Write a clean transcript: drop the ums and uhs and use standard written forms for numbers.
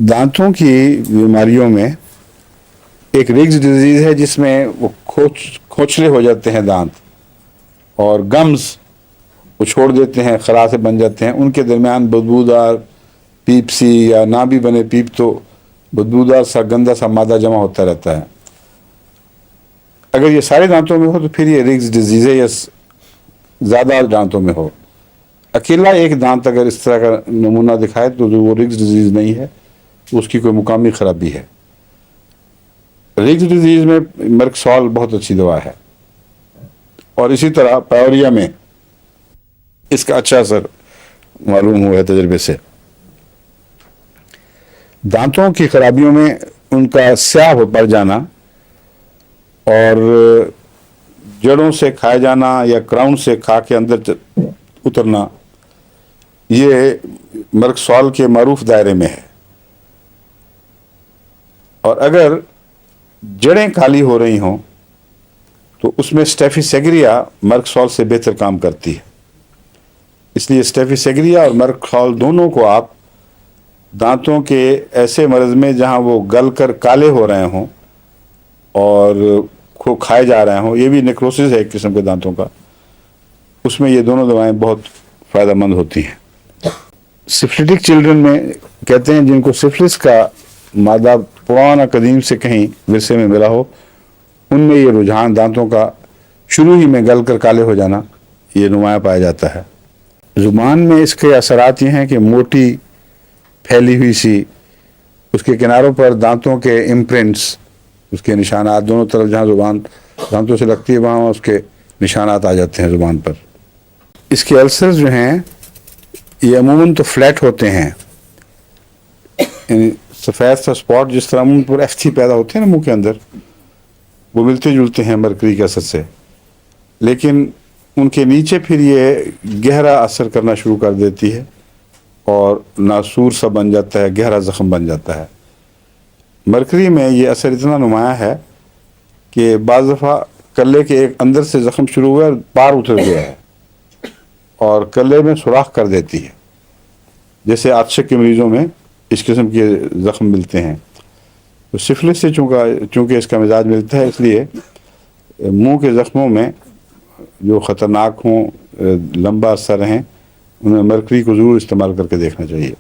दांतों की बीमारियों में एक रिग्स डिजीज है जिसमें वो खोखले हो जाते हैं दांत और गम्स वो छोड़ देते हैं, खराशे बन जाते हैं, उनके दरमियान बदबूदार पीप सी या ना भी बने पीप तो बदबूदार सा गंदा सा मादा जमा होता रहता है। अगर ये सारे दांतों में हो तो फिर ये रिग्स डिजीज है, या ज़्यादा दांतों में हो। अकेला एक दांत अगर इस तरह का नमूना दिखाए तो वो रिग्स डिजीज नहीं है, उसकी कोई मुकामी खराबी है। रिग्स डिजीज में मर्कसॉल बहुत अच्छी दवा है और इसी तरह पायोरिया में इसका अच्छा असर मालूम हुआ है तजर्बे से। दांतों की खराबियों में उनका स्याह पड़ जाना और जड़ों से खाए जाना या क्राउन से खा के अंदर उतरना, ये मर्कसॉल के मारूफ दायरे में है। और अगर जड़ें काली हो रही हों तो उसमें स्टेफिसेग्रिया मर्कसॉल से बेहतर काम करती है। इसलिए स्टेफिसेग्रिया और मर्कसॉल दोनों को आप दांतों के ऐसे मर्ज में जहां वो गल कर काले हो रहे हों और खाए जा रहे हों, ये भी नेक्रोसिस है एक किस्म के दांतों का, उसमें ये दोनों दवाएं बहुत फ़ायदेमंद होती हैं। सिफिलिटिक चिल्ड्रन में कहते हैं जिनको सिफिलिस का मादा पुराना कदीम से कहीं विरसे में मिला हो, उनमें ये रुझान दांतों का शुरू ही में गल कर काले हो जाना ये नुमाया पाया जाता है। ज़ुबान में इसके असरात ये हैं कि मोटी फैली हुई सी उसके किनारों पर दांतों के इम्प्रिंट्स, उसके निशानात दोनों तरफ जहाँ ज़ुबान दांतों से लगती है वहाँ उसके निशानात आ जाते हैं ज़ुबान पर। इसके अल्सर्स जो हैं ये अमूमन तो फ्लैट होते हैं, सफ़ेद सा स्पॉट जिस तरह मुंह पर एफ्थी पैदा होते हैं ना मुंह के अंदर, वो मिलते जुलते हैं मरकरी के असर से, लेकिन उनके नीचे फिर ये गहरा असर करना शुरू कर देती है और नासूर सा बन जाता है, गहरा ज़ख्म बन जाता है। मरकरी में ये असर इतना नुमाया है कि बाज़ दफ़ा कल्ले के एक अंदर से ज़ख्म शुरू हुआ और पार उतर गया है और कल्ले में सुराख कर देती है, जैसे आतशक के मरीज़ों में इस किस्म के ज़ख्म मिलते हैं। तो सिफिलिस से चूँकि इसका मिजाज मिलता है, इसलिए मुंह के ज़ख्मों में जो ख़तरनाक हों, लंबा असर रहें, उन्हें मरकरी को ज़रूर इस्तेमाल करके देखना चाहिए।